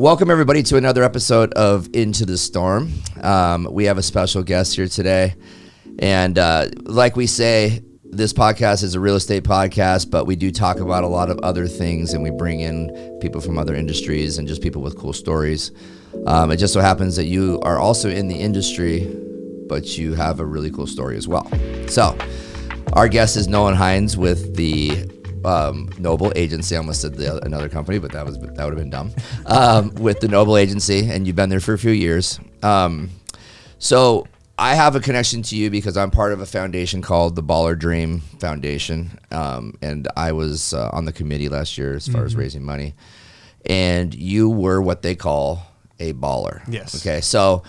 Welcome, everybody, to another episode of Into the Storm. We have a special guest here today. And like we say, this podcast is a real estate podcast, but we do talk about a lot of other things, and we bring in people from other industries and just people with cool stories. It just so happens that you are also in the industry, but you have a really cool story as well. So our guest is Nolan Hynes with the Noble Agency. I almost said another company, but that would have been dumb. With the Noble Agency, and you've been there for a few years. So I have a connection to you because I'm part of a foundation called the Baller Dream Foundation, and I was on the committee last year as far as raising money. And you were what they call a baller. Yes. Okay, so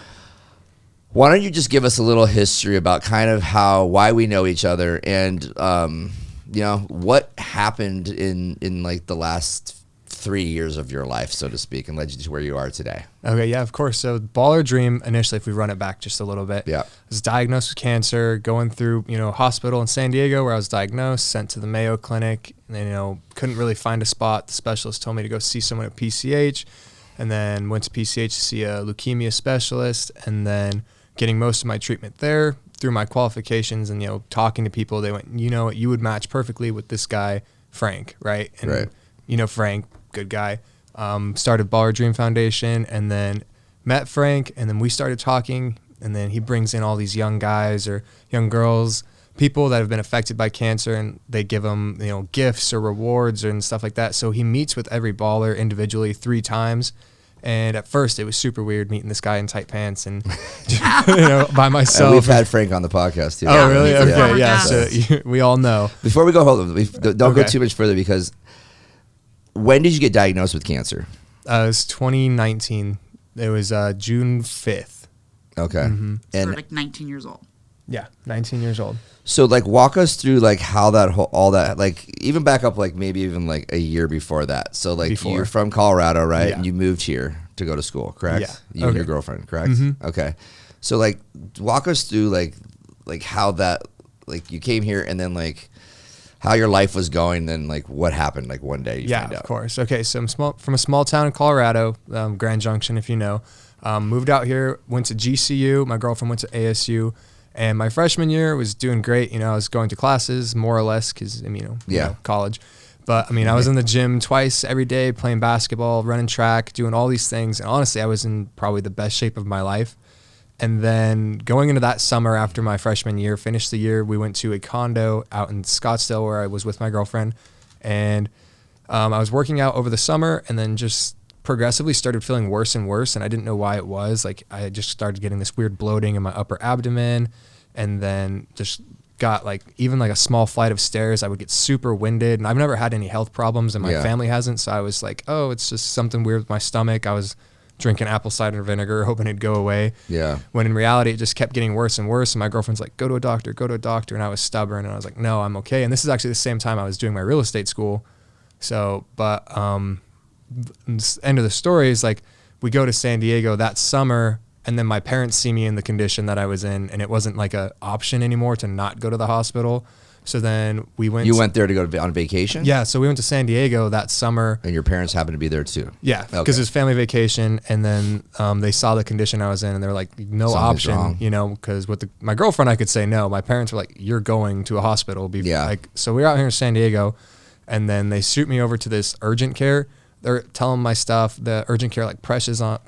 why don't you just give us a little history about kind of why we know each other, and you know, what happened in like the last 3 years of your life, so to speak, and led you to where you are today. Okay, yeah, of course. So Baller Dream, initially, if we run it back just a little bit, I was diagnosed with cancer, going through, hospital in San Diego where I was diagnosed, sent to the Mayo Clinic, and then, couldn't really find a spot. The specialist told me to go see someone at PCH, and then went to PCH to see a leukemia specialist, and then getting most of my treatment there through my qualifications and, talking to people. They went, you would match perfectly with this guy, Frank, right? And, Frank, good guy. Started Baller Dream Foundation, and then met Frank, and then we started talking, and then he brings in all these young guys or young girls, people that have been affected by cancer, and they give them, gifts or rewards and stuff like that. So he meets with every baller individually 3 times. And at first, it was super weird meeting this guy in tight pants and, by myself. And we've had Frank on the podcast too. Oh, really? Okay, yeah. So we all know. Before we go, hold on. Don't go too much further, because when did you get diagnosed with cancer? It was 2019. It was June 5th. Okay. And so we're like 19 years old. Yeah, 19 years old. So walk us through how that all that, even back up maybe even a year before that. So you're from Colorado, right? Yeah. And you moved here to go to school, correct? Yeah. You and your girlfriend, correct? Mm-hmm. Okay. So walk us through how that you came here, and then how your life was going, then what happened one day you find out. Of course. Okay, so I'm from a small town in Colorado, Grand Junction, if you know. Moved out here, went to GCU. My girlfriend went to ASU. And my freshman year was doing great. I was going to classes more or less because, college. But, I was in the gym twice every day, playing basketball, running track, doing all these things. And honestly, I was in probably the best shape of my life. And then going into that summer after my freshman year, finished the year, we went to a condo out in Scottsdale where I was with my girlfriend. And I was working out over the summer, and then just progressively started feeling worse and worse, and I didn't know why it was. I just started getting this weird bloating in my upper abdomen, and then just got even a small flight of stairs, I would get super winded. And I've never had any health problems, and my family hasn't, so I was oh, it's just something weird with my stomach. I was drinking apple cider vinegar hoping it'd go away, when in reality it just kept getting worse and worse. And my girlfriend's go to a doctor, and I was stubborn, and I was no, I'm okay. And this is actually the same time I was doing my real estate school. So but end of the story is we go to San Diego that summer, and then my parents see me in the condition that I was in, and it wasn't a option anymore to not go to the hospital. So then we went. You went there to go on vacation? Yeah, so we went to San Diego that summer. And your parents happened to be there too? Yeah, because it was family vacation, and then they saw the condition I was in, and they were no Something's option, wrong. because with my girlfriend I could say no. My parents were you're going to a hospital. So we were out here in San Diego, and then they shoot me over to this urgent care. They're telling my stuff. The urgent care presses on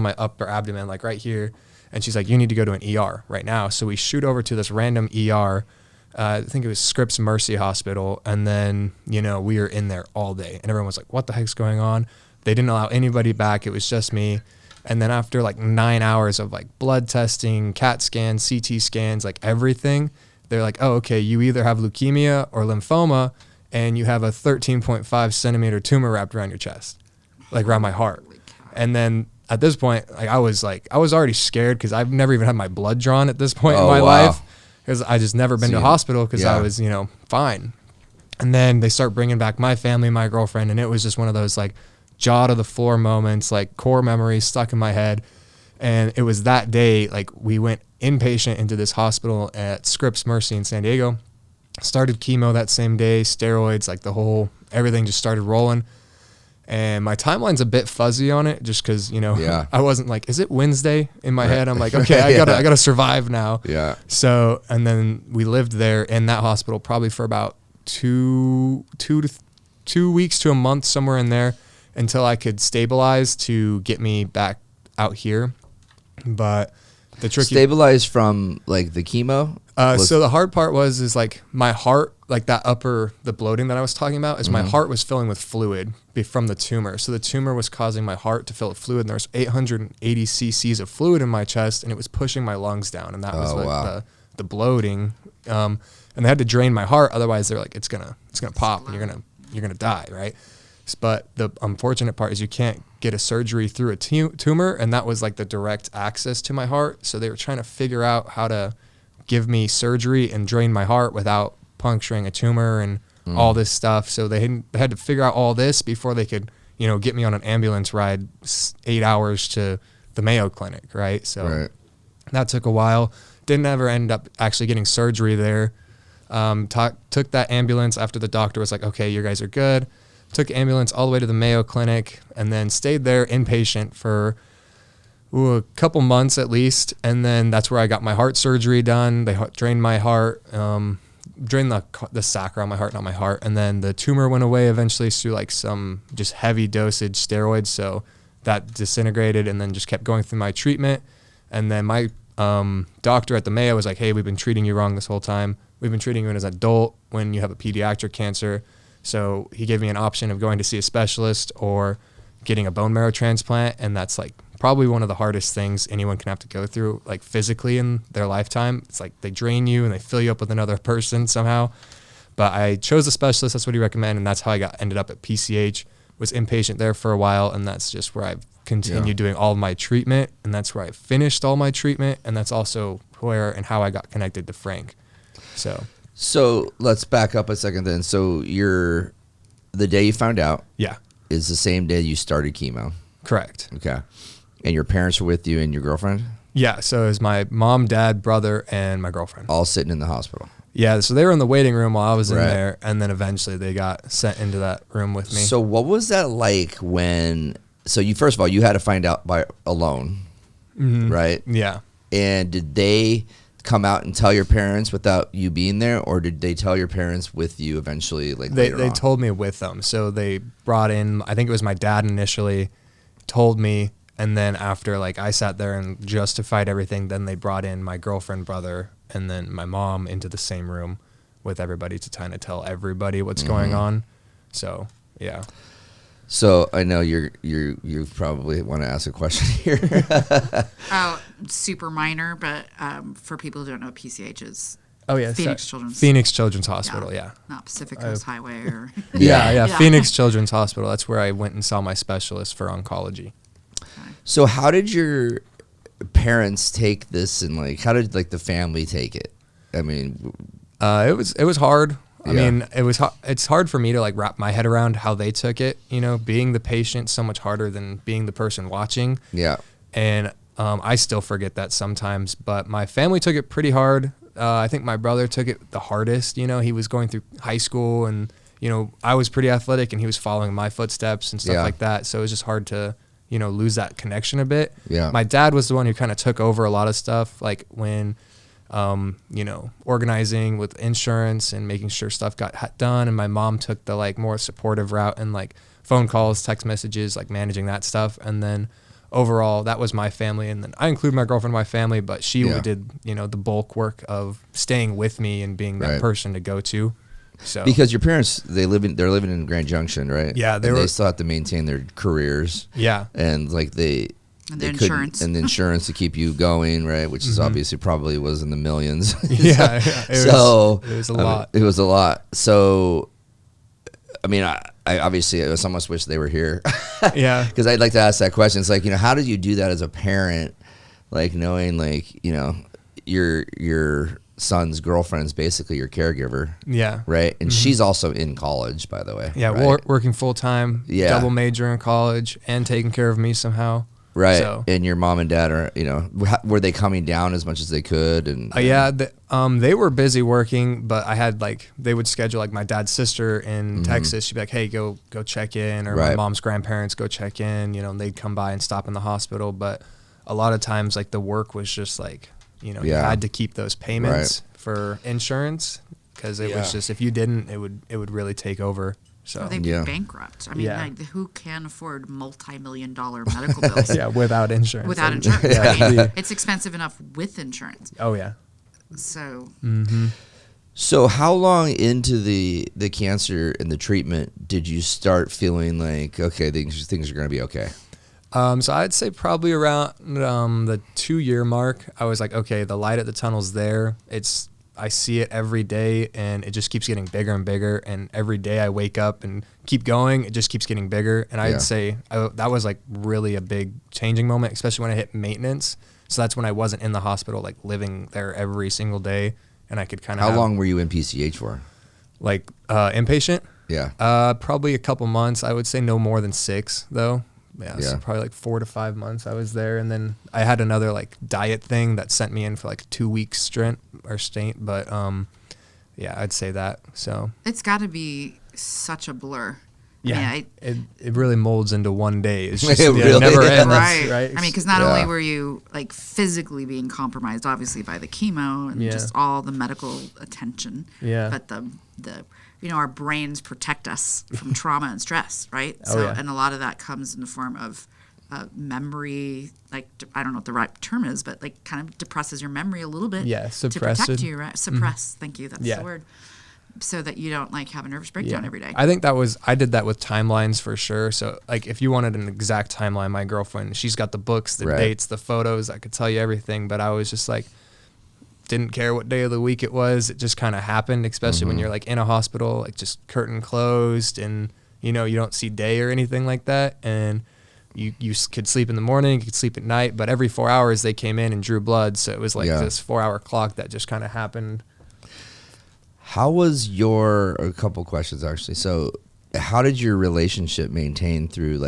my upper abdomen, right here, and she's you need to go to an ER right now. So we shoot over to this random ER. I think it was Scripps Mercy Hospital, and then we were in there all day, and everyone was what the heck's going on? They didn't allow anybody back. It was just me. And then after 9 hours of blood testing, CAT scans, CT scans, everything, they're oh, okay, you either have leukemia or lymphoma, and you have a 13.5 centimeter tumor wrapped around your chest, around my heart. And then at this point, I was already scared because I've never even had my blood drawn at this point in my life, because I just never been to a hospital because I was, fine. And then they start bringing back my family, my girlfriend, and it was just one of those jaw to the floor moments, core memories stuck in my head. And it was that day, we went inpatient into this hospital at Scripps Mercy in San Diego. Started chemo that same day, steroids, everything just started rolling. And my timeline's a bit fuzzy on it just because, I wasn't like, is it Wednesday in my head? I'm like, okay, I gotta survive now. Yeah. So, and then we lived there in that hospital probably for about 2 weeks to a month, somewhere in there, until I could stabilize to get me back out here. But the tricky stabilize from like the chemo. So the hard part is like my heart, like the bloating that I was talking about, is my heart was filling with fluid from the tumor. So the tumor was causing my heart to fill with fluid, and there's 880 cc's of fluid in my chest, and it was pushing my lungs down, and that was the bloating. And they had to drain my heart, otherwise they're like, it's gonna pop, and you're gonna die, right? But the unfortunate part is you can't get a surgery through a tumor, and that was like the direct access to my heart. So they were trying to figure out how to give me surgery and drain my heart without puncturing a tumor and all this stuff. So they had to figure out all this before they could, get me on an ambulance ride 8 hours to the Mayo Clinic, right? So that took a while. Didn't ever end up actually getting surgery there. Took that ambulance after the doctor was like, okay, you guys are good. Took ambulance all the way to the Mayo Clinic and then stayed there inpatient for a couple months at least. And then that's where I got my heart surgery done. They drained my heart, drained the sac around my heart, not my heart. And then the tumor went away eventually through like some just heavy dosage steroids. So that disintegrated and then just kept going through my treatment. And then my doctor at the Mayo was like, hey, we've been treating you wrong this whole time. We've been treating you as an adult when you have a pediatric cancer. So he gave me an option of going to see a specialist or getting a bone marrow transplant. And that's like probably one of the hardest things anyone can have to go through, like physically in their lifetime. It's like they drain you and they fill you up with another person somehow. But I chose a specialist. That's what he recommended. And that's how I ended up at PCH, was inpatient there for a while. And that's just where I've continued doing all of my treatment. And that's where I finished all my treatment. And that's also where and how I got connected to Frank. So let's back up a second then. So the day you found out is the same day you started chemo. Correct. Okay. And your parents were with you and your girlfriend? Yeah. So it was my mom, dad, brother, and my girlfriend. All sitting in the hospital. Yeah. So they were in the waiting room while I was in there. And then eventually they got sent into that room with me. So what was that like so you, first of all, you had to find out alone, right? Yeah. And did they come out and tell your parents without you being there, or did they tell your parents with you eventually? Like they told me with them. So they brought in, I think it was my dad initially told me, and then after like I sat there and justified everything, then they brought in my girlfriend, brother, and then my mom into the same room with everybody to kind of tell everybody what's going on. So yeah. So I know you probably want to ask a question here. Super minor, but for people who don't know, PCH is Phoenix Children's Hospital. Yeah, not Pacific Coast Highway or Phoenix Children's Hospital. That's where I went and saw my specialist for oncology. Okay. So how did your parents take this, and like how did like the family take it? I mean, it was hard. I mean, it's hard for me to like wrap my head around how they took it, being the patient so much harder than being the person watching. Yeah. And I still forget that sometimes, but my family took it pretty hard. I think my brother took it the hardest. He was going through high school and, I was pretty athletic and he was following my footsteps and stuff like that. So it was just hard to, lose that connection a bit. Yeah. My dad was the one who kind of took over a lot of stuff, like when organizing with insurance and making sure stuff got done. And my mom took the like more supportive route and like phone calls, text messages, like managing that stuff. And then overall that was my family. And then I include my girlfriend in my family, but she did, the bulk work of staying with me and being that person to go to. So because your parents, they're living in Grand Junction, right? Yeah. They still have to maintain their careers. Yeah. And like and the insurance. And the insurance to keep you going, right? Which is obviously probably was in the millions. It was a lot. It was a lot. So, I mean, I obviously I almost wish they were here. Yeah. Because I'd like to ask that question. It's like, how did you do that as a parent? Like knowing like, your son's girlfriend's basically your caregiver. Yeah. Right. And she's also in college, by the way. Yeah. Right? Working full time, double major in college and taking care of me somehow. Right. So, And your mom and dad are, were they coming down as much as they could? And yeah, they were busy working, but I had they would schedule my dad's sister in Texas. She'd be like, hey, go check in, or my mom's grandparents go check in, and they'd come by and stop in the hospital. But a lot of times the work was just you had to keep those payments for insurance, because it was just, if you didn't, it would really take over. So they'd be bankrupt. I mean, who can afford multi-million-dollar medical bills? Without insurance. Without insurance. I mean, it's expensive enough with insurance. Oh yeah. So. So how long into the cancer and the treatment did you start feeling like, okay, things are going to be okay? So I'd say probably around the 2-year mark, I was like, okay, the light at the tunnel's there. I see it every day, and it just keeps getting bigger and bigger. And every day I wake up and keep going, it just keeps getting bigger. And I'd say that was really a big changing moment, especially when I hit maintenance. So that's when I wasn't in the hospital, living there every single day, and I could kind of. How long were you in PCH for? Inpatient? Yeah. Probably a couple months. I would say no more than 6 though. Yeah, so probably 4 to 5 months I was there, and then I had another diet thing that sent me in for 2 weeks stint. But I'd say that. So it's got to be such a blur. Yeah, it really molds into one day. It's just It really never ends, right? right? I mean, because not only were you physically being compromised, obviously by the chemo and just all the medical attention, but the our brains protect us from trauma and stress, right? And a lot of that comes in the form of memory, I don't know what the right term is, but kind of depresses your memory a little bit. Yeah, to protect you, right? Suppress. Thank you. That's the word. So that you don't have a nervous breakdown every day. I think I did that with timelines for sure. So if you wanted an exact timeline, my girlfriend, she's got the books, the dates, the photos. I could tell you everything, but I was just didn't care what day of the week it was. It just kind of happened, especially when you're in a hospital, just curtain closed, and you don't see day or anything like that. And you could sleep in the morning, you could sleep at night, but every 4 hours they came in and drew blood. So it was this 4-hour clock that just kind of happened. How was a couple questions actually. So how did your relationship maintain through,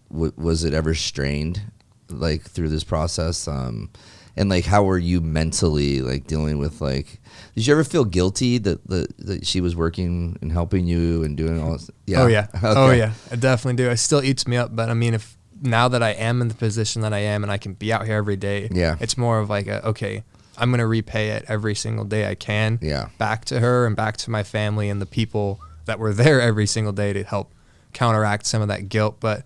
was it ever strained, through this process? And how were you mentally dealing with did you ever feel guilty that she was working and helping you and doing all this? Yeah. Oh yeah. Okay. Oh yeah. I definitely do. It still eats me up, but I mean, if now that I am in the position that I am and I can be out here every day, it's more of okay, I'm going to repay it every single day I can back to her and back to my family and the people that were there every single day to help counteract some of that guilt. But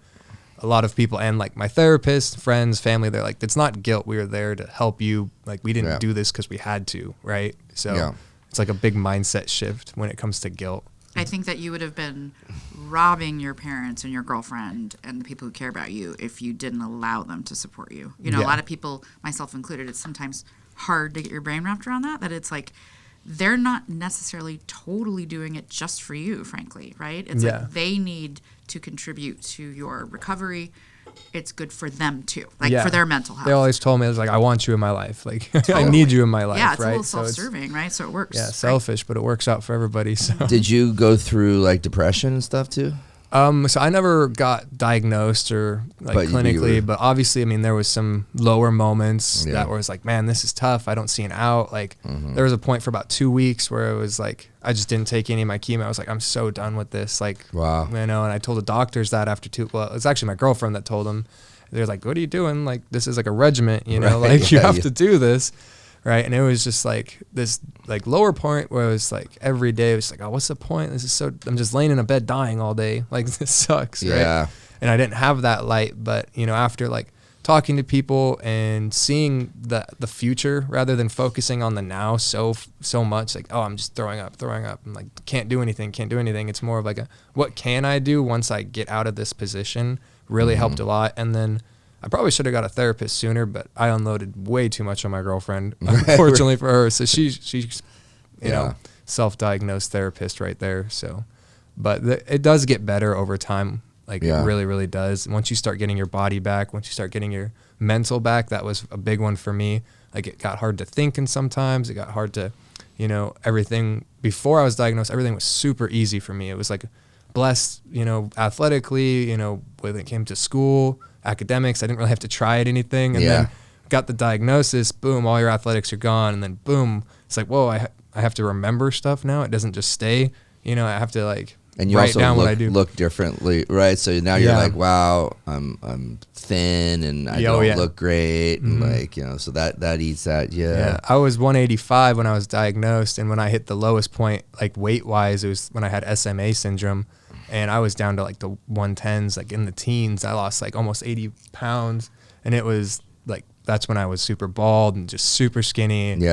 a lot of people, and my therapist, friends, family, they're it's not guilt. We were there to help you. We didn't do this because we had to, right? So it's a big mindset shift when it comes to guilt. I think that you would have been robbing your parents and your girlfriend and the people who care about you if you didn't allow them to support you. A lot of people, myself included, it's sometimes hard to get your brain wrapped around that it's they're not necessarily totally doing it just for you, frankly, right? It's they need to contribute to your recovery. It's good for them too, for their mental health. They always told me, it was I want you in my life. Totally. I need you in my life, yeah, it's right? a little self-serving, right? So it works. Yeah, selfish, but it works out for everybody. So. Did you go through depression and stuff too? So I never got diagnosed or clinically, but obviously, I mean, there was some lower moments that was man, this is tough. I don't see an out. There was a point for about 2 weeks where it was I just didn't take any of my chemo. I was I'm so done with this. Wow. And I told the doctors that after it's actually my girlfriend that told them. They're what are you doing? This is a regiment, you have to do this. Right. And it was just this lower point where it was every day it was oh, what's the point? This is I'm just laying in a bed dying all day. This sucks. Yeah. Right. And I didn't have that light. But, after talking to people and seeing the future rather than focusing on the now so much, oh, I'm just throwing up. I'm can't do anything. It's more of what can I do once I get out of this position really helped a lot. And then I probably should have got a therapist sooner, but I unloaded way too much on my girlfriend, unfortunately for her. So she's self-diagnosed therapist right there. So, but it does get better over time. It really, really does. Once you start getting your body back, once you start getting your mental back, that was a big one for me. It got hard to think, and sometimes it got hard to, everything before I was diagnosed, everything was super easy for me. It was blessed, athletically, when it came to school, academics. I didn't really have to try at anything. And then got the diagnosis, boom, all your athletics are gone. And then boom, it's like, whoa, I have to remember stuff now. It doesn't just stay, I have to like and you write also down what I do. look differently, right? So now you're like, wow, I'm thin and I don't look great. And like, so that eats that. Yeah. I was 185 when I was diagnosed. And when I hit the lowest point, like weight wise, it was when I had SMA syndrome. And I was down to like the 110s, like in the teens. I lost like almost 80 pounds. And it was like, that's when I was super bald and just super skinny. And,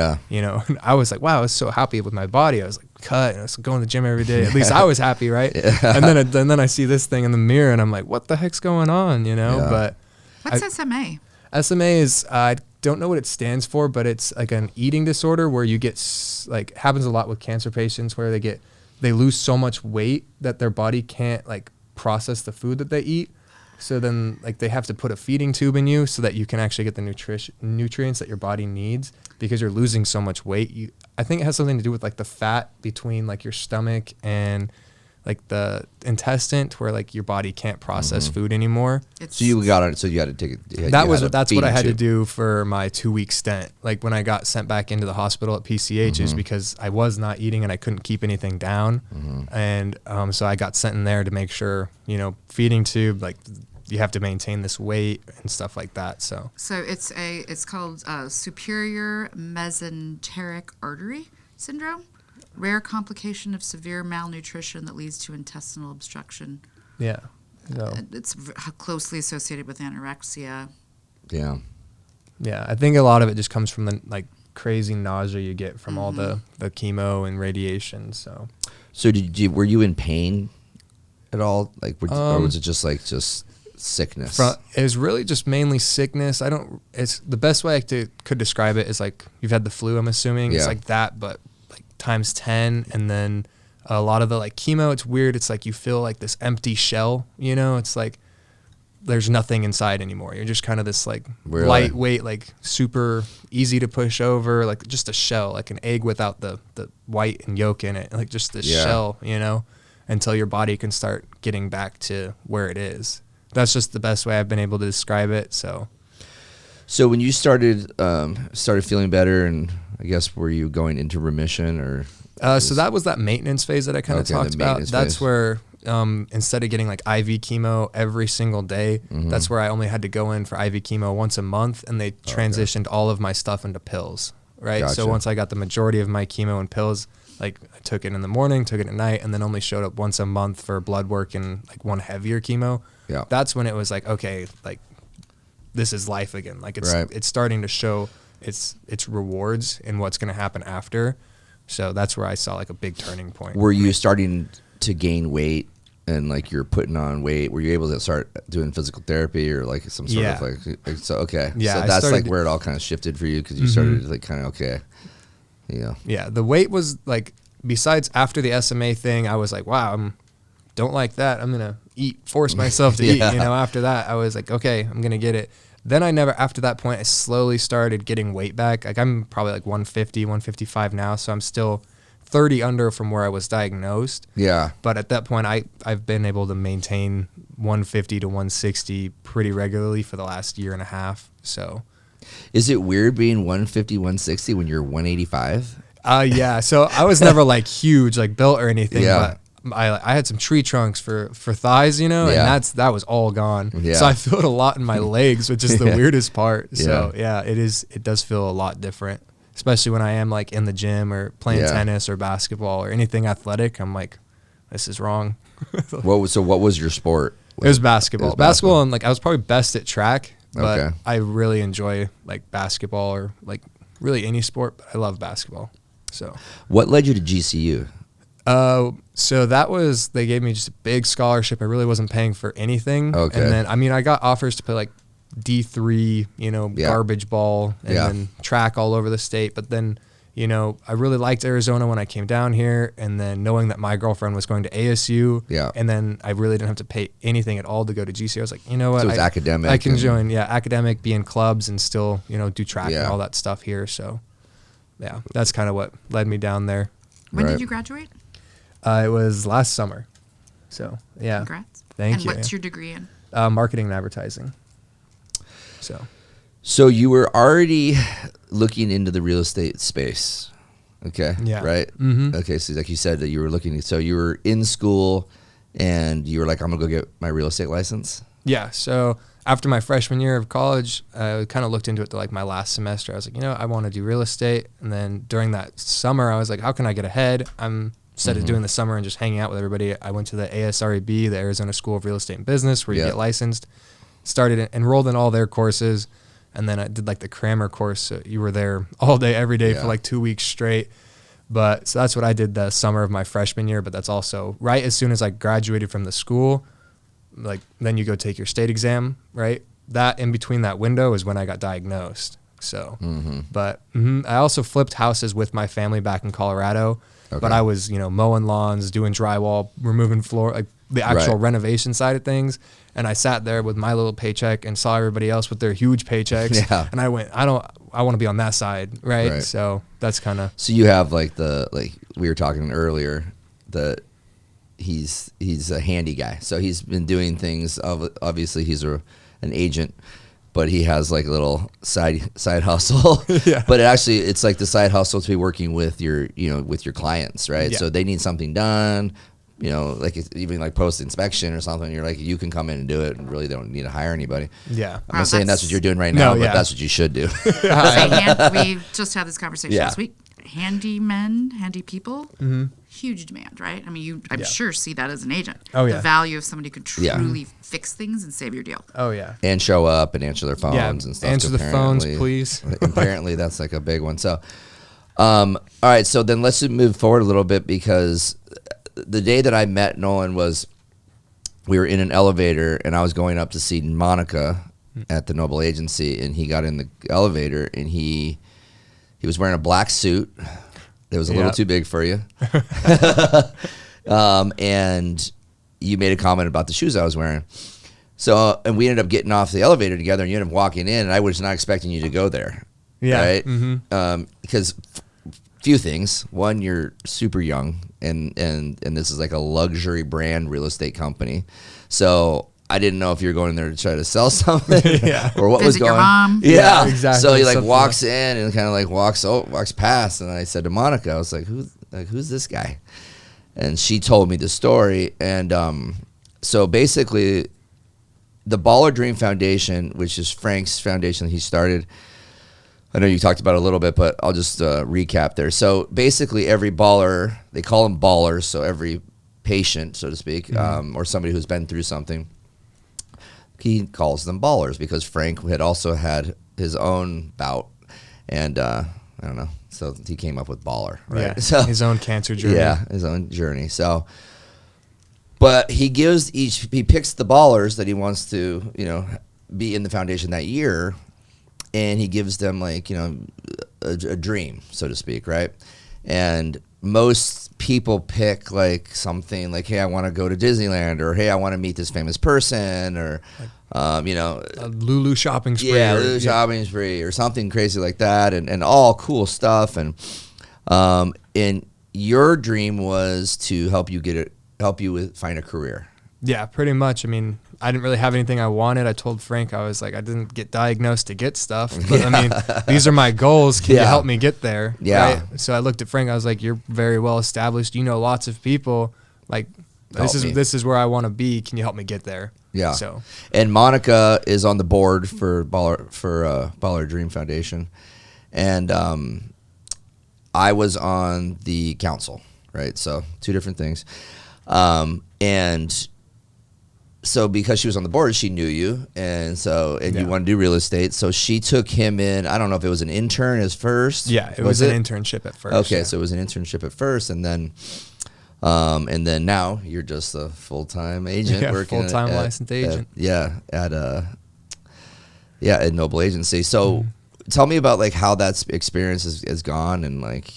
I was like, wow, I was so happy with my body. I was like cut and I was going to the gym every day. At least I was happy, right? And then I see this thing in the mirror and I'm like, what the heck's going on, But what's SMA? SMA is, I don't know what it stands for, but it's like an eating disorder where you get like, happens a lot with cancer patients where they lose so much weight that their body can't like process the food that they eat. So then like they have to put a feeding tube in you so that you can actually get the nutrients that your body needs because you're losing so much weight. I think it has something to do with like the fat between like your stomach and like the intestine where like your body can't process food anymore. So you had to take it. That's what I had to do for my 2-week stint. Like when I got sent back into the hospital at PCH is because I was not eating and I couldn't keep anything down. And so I got sent in there to make sure, feeding tube, like you have to maintain this weight and stuff like that. So it's called superior mesenteric artery syndrome. Rare complication of severe malnutrition that leads to intestinal obstruction. Yeah. So. It's closely associated with anorexia. Yeah. Yeah. I think a lot of it just comes from the like crazy nausea you get from all the chemo and radiation. So were you in pain at all? Like, or was it just sickness? It was really just mainly sickness. It's the best way I could describe it is like you've had the flu, I'm assuming. It's like that, but times 10. And then a lot of the like chemo, it's weird. It's like you feel like this empty shell, it's like there's nothing inside anymore. You're just kind of this like lightweight, like super easy to push over, like just a shell, like an egg without the white and yolk in it, like just this shell, until your body can start getting back to where it is. That's just the best way I've been able to describe it. So when you started feeling better, and I guess were you going into remission or? So that was that maintenance phase that I kind of talked about. That's where instead of getting like IV chemo every single day, that's where I only had to go in for IV chemo once a month, and they transitioned all of my stuff into pills. Right. Gotcha. So once I got the majority of my chemo and pills, like I took it in the morning, took it at night, and then only showed up once a month for blood work and like one heavier chemo. Yeah. That's when it was like, okay, like this is life again. Like it's starting to show its rewards and what's going to happen after. So that's where I saw like a big turning point. Were you starting to gain weight and like you're putting on weight? Were you able to start doing physical therapy or like some sort of like so? Okay. Yeah. So that's like where it all kind of shifted for you because you started like kind of, okay. Yeah. Yeah. The weight was like, besides after the SMA thing, I was like, wow, don't like that. I'm going to force myself to eat. After that, I was like, okay, I'm going to get it. Then after that point, I slowly started getting weight back. Like I'm probably like 150, 155 now. So I'm still 30 under from where I was diagnosed. Yeah. But at that point, I've been able to maintain 150 to 160 pretty regularly for the last year and a half. So. Is it weird being 150, 160 when you're 185? Yeah. So I was never like huge, like built or anything. Yeah. But I had some tree trunks for thighs, and that was all gone. Yeah. So I feel it a lot in my legs, which is the weirdest part. So it does feel a lot different, especially when I am like in the gym or playing tennis or basketball or anything athletic. I'm like, this is wrong. What was your sport? It was basketball. Basketball, and like I was probably best at track, but I really enjoy like basketball or like really any sport, but I love basketball. So what led you to GCU? So that was, they gave me just a big scholarship. I really wasn't paying for anything. Okay. And then, I got offers to play like D3, garbage ball and then track all over the state. But then, I really liked Arizona when I came down here. And then knowing that my girlfriend was going to ASU. Yeah. And then I really didn't have to pay anything at all to go to GCU. I was like, you know what? So it was academic. I can join, academic, be in clubs and still, do track and all that stuff here. So yeah, that's kind of what led me down there. When did you graduate? It was last summer. So yeah. Congrats. Thank and you. And what's your degree in? Marketing and advertising. So you were already looking into the real estate space. Okay. Yeah. Right. Mm-hmm. Okay. So like you said that you were looking, so you were in school and you were like, I'm gonna go get my real estate license. Yeah. So after my freshman year of college, I kind of looked into it to like my last semester. I was like, I want to do real estate. And then during that summer, I was like, how can I get ahead? Instead of doing the summer and just hanging out with everybody, I went to the ASREB, the Arizona School of Real Estate and Business, where you get licensed. Enrolled in all their courses. And then I did like the Crammer course. So you were there all day, every day for like 2 weeks straight. But so that's what I did the summer of my freshman year. But that's also right as soon as I graduated from the school, like then you go take your state exam, right? That in between that window is when I got diagnosed. So, but I also flipped houses with my family back in Colorado. Okay. But I was, mowing lawns, doing drywall, removing floor, like the actual renovation side of things. And I sat there with my little paycheck and saw everybody else with their huge paychecks. Yeah. And I went, I want to be on that side. Right. So that's kind of. So you have like we were talking earlier that he's a handy guy. So he's been doing things. Obviously he's an agent, but he has like a little side hustle. Yeah. But it's like the side hustle to be working with your clients. Right. Yeah. So they need something done. Like even like post inspection or something, you're like, you can come in and do it and really don't need to hire anybody. Yeah. I'm not saying that's what you're doing right now, but that's what you should do. We just had this conversation last week. Handy people, huge demand, right? I mean, I'm sure see that as an agent. Oh, yeah. The value of somebody who could truly fix things and save your deal. Oh, yeah. And show up and answer their phones and stuff. Answer the phones, please. Apparently that's like a big one. So, all right. So then let's move forward a little bit, because the day that I met Nolan was we were in an elevator and I was going up to see Monica at the Noble Agency, and he got in the elevator and he was wearing a black suit. It was a little too big for you. And you made a comment about the shoes I was wearing. So, and we ended up getting off the elevator together, and you ended up walking in, and I was not expecting you to go there. Yeah. Right? Mm-hmm. Because few things. One, you're super young, and this is like a luxury brand real estate company. So I didn't know if you were going there to try to sell something or what was going on. Your mom. Yeah, exactly. So he like walks in and kind of like walks past, and I said to Monica, I was like, who's this guy? And she told me the story. And so basically the Baller Dream Foundation, which is Frank's foundation he started, I know you talked about it a little bit, but I'll just recap there. So basically every baller, they call them ballers, so every patient, so to speak, or somebody who's been through something, he calls them ballers, because Frank had also had his own bout, and I don't know, so he came up with baller, right? Yeah, so, his own cancer journey. Yeah, his own journey. So, but he picks the ballers that he wants to, be in the foundation that year, and he gives them like, a dream, so to speak, right? And most people pick like something like, hey, I want to go to Disneyland, or hey, I want to meet this famous person, or a Lulu shopping spree. Yeah, Lulu shopping spree, or something crazy like that, and all cool stuff. And your dream was to help you find a career. Yeah, pretty much. I mean, I didn't really have anything I wanted. I told Frank, I was like, I didn't get diagnosed to get stuff, but I mean, these are my goals. Can you help me get there? Yeah. Right? So I looked at Frank. I was like, you're very well established. You know lots of people. Like, this is where I want to be. Can you help me get there? Yeah. So, and Monica is on the board for Baller Dream Foundation, and I was on the council. Right. So 2 different things, and. So because she was on the board, she knew you, and you want to do real estate. So she took him in. I don't know if it was an intern as first. Yeah, it was an internship at first. Okay, so it was an internship at first, and then now you're just a full-time agent working full-time licensed agent. At Noble Agency. So tell me about like how that experience has gone, and like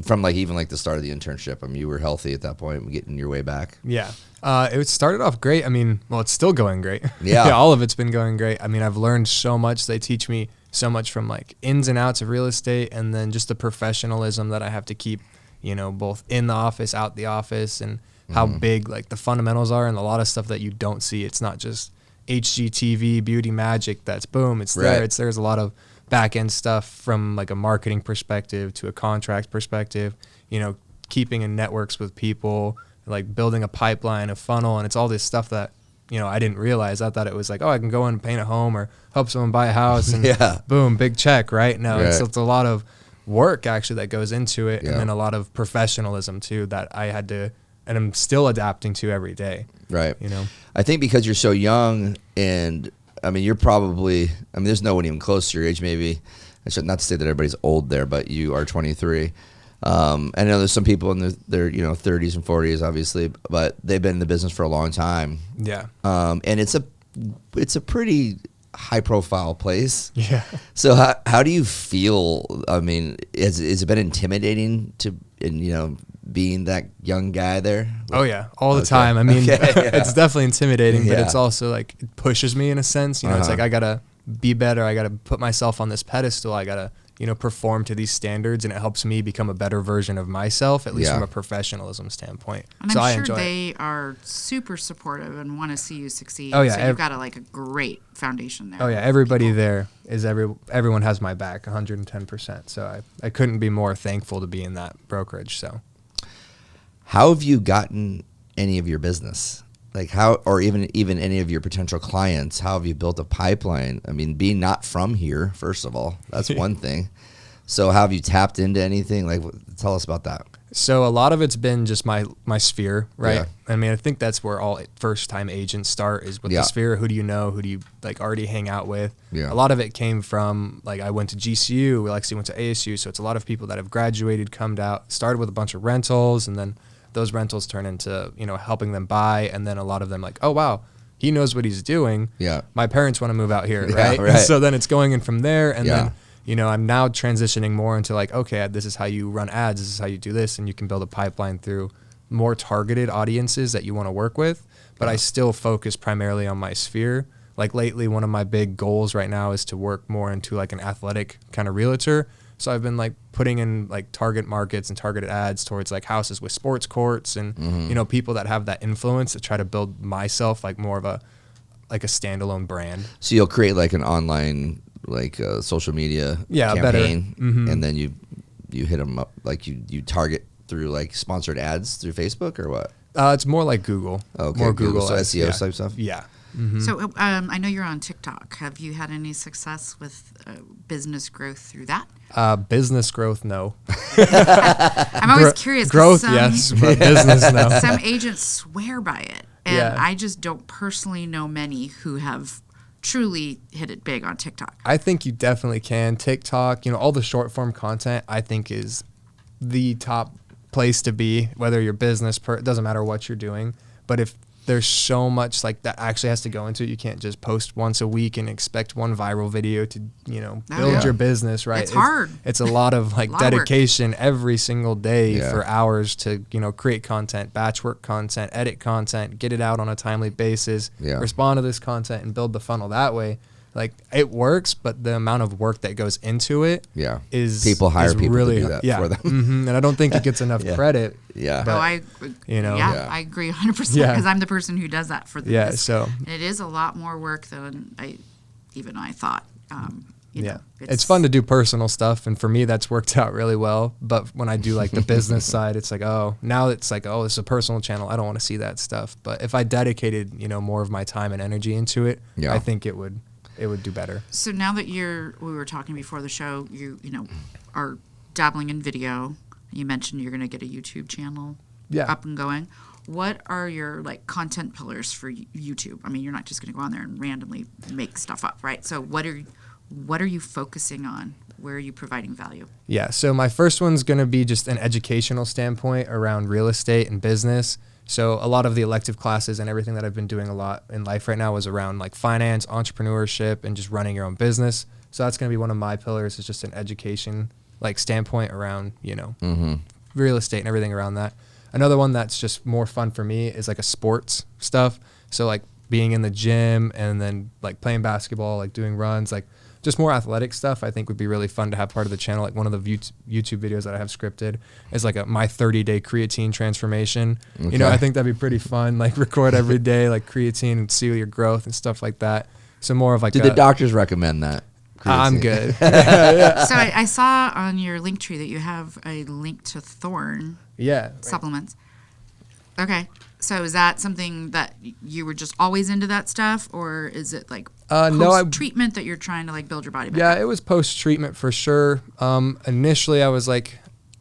from like even like the start of the internship. I mean, you were healthy at that point, getting your way back. Yeah. It started off great. I mean, well, it's still going great. Yeah. All of it's been going great. I mean, I've learned so much. They teach me so much from like ins and outs of real estate, and then just the professionalism that I have to keep, both in the office, out the office, and how big like the fundamentals are and a lot of stuff that you don't see. It's not just HGTV beauty magic that's boom, it's there. Right. There's a lot of back end stuff from like a marketing perspective to a contract perspective, you know, keeping in networks with people, like building a pipeline, a funnel, and it's all this stuff that, you know, I didn't realize. I thought it was like, oh, I can go in and paint a home or help someone buy a house and boom, big check, right? No, Right. it's a lot of work actually that goes into it, Yeah. and then a lot of professionalism too that I had to, and I'm still adapting to every day. Right. You know, I think because you're so young, and I mean, you're probably, I mean, there's no one even close to your age, maybe. I should not to say that everybody's old there, but you are 23. I know there's some people in their you know 30s and 40s, obviously, but they've been in the business for a long time. yeah, And it's a pretty high profile place. yeah. So how do you feel? I mean, has it been intimidating you know, being that young guy there? Oh yeah, all the time. I mean, it's definitely intimidating, but Yeah. it's also like it pushes me in a sense. You know, it's like I gotta be better. I gotta put myself on this pedestal. I gotta, you know, perform to these standards, and it helps me become a better version of myself, at least from a professionalism standpoint. And so I'm I sure enjoy they it. are super supportive and want to see you succeed. Oh, yeah, So you've got a great foundation there. Oh yeah, everybody there is everyone has my back 110%. So I couldn't be more thankful to be in that brokerage. So How have you gotten any of your business? Like how, or even any of your potential clients, how have you built a pipeline? I mean, being not from here, first of all, that's one thing. So how have you tapped into anything? Like, tell us about that. So a lot of it's been just my sphere, right? Yeah. I mean, I think that's where all first time agents start is with the sphere. Who do you know? Who do you like already hang out with? Yeah. A lot of it came from like I went to GCU, Lexi went to ASU, so it's a lot of people that have graduated, come out, started with a bunch of rentals, and then those rentals turn into, you know, helping them buy, and then a lot of them like, oh wow, he knows what he's doing. Yeah. My parents want to move out here, Yeah, right? right. And so then it's going in from there, and Yeah. then, you know, I'm now transitioning more into like, okay, this is how you run ads, this is how you do this, and you can build a pipeline through more targeted audiences that you want to work with. But I still focus primarily on my sphere. Like lately, one of my big goals right now is to work more into like an athletic kind of realtor. So I've been like putting in like target markets and targeted ads towards like houses with sports courts and, you know, people that have that influence to try to build myself like more of a standalone brand. So you'll create like an online, like social media campaign, and then you hit them up, like you target through like sponsored ads through Facebook or what? It's more like Google. Okay, More Google. So ads, SEO type stuff? Yeah. So I know you're on TikTok. Have you had any success with business growth through that? Business growth, no. I'm always curious. 'cause Growth, some, yes, but business, no. Some agents swear by it. And Yeah. I just don't personally know many who have truly hit it big on TikTok. I think you definitely can. TikTok, you know, all the short form content, I think is the top place to be, whether you're business, it doesn't matter what you're doing. But if there's so much like that actually has to go into it, you can't just post once a week and expect one viral video to, you know, build your business, right? It's hard. It's a lot of like Lot of work. dedication every single day Yeah. for hours to, you know, create content, batch work content, edit content, get it out on a timely basis, respond to this content and build the funnel that way. Like it works, but the amount of work that goes into it is people hire is people really, to do that for them. And I don't think it gets enough credit. Yeah. But, I I agree 100% Yeah. because I'm the person who does that for them. Yeah, so And it is a lot more work than I thought. You know, it's fun to do personal stuff, and for me that's worked out really well. But when I do like the business side, it's like, oh, now it's like, oh, it's a personal channel, I don't want to see that stuff. But if I dedicated, you know, more of my time and energy into it, I think it would do better. So now that we were talking before the show, you know, are dabbling in video. You mentioned you're going to get a YouTube channel up and going. What are your like content pillars for YouTube? I mean, you're not just going to go on there and randomly make stuff up, right? So what are you focusing on? Where are you providing value? Yeah, so my first one's going to be just an educational standpoint around real estate and business. So a lot of the elective classes and everything that I've been doing a lot in life right now is around like finance, entrepreneurship, and just running your own business. So that's going to be one of my pillars, is just an education like standpoint around, you know, real estate and everything around that. Another one that's just more fun for me is like a sports stuff. So like being in the gym and then like playing basketball, like doing runs, like just more athletic stuff, I think would be really fun to have part of the channel. Like one of the YouTube videos that I have scripted is like my 30-day creatine transformation. Okay. You know, I think that'd be pretty fun. Like record every day, like creatine and see your growth and stuff like that. So more of like Did the doctors recommend that? I'm good. So I saw on your link tree that you have a link to Thorn supplements. Okay. So is that something that you were just always into that stuff, or is it like post-treatment that you're trying to like build your body back up? It was post-treatment for sure. Initially I was like,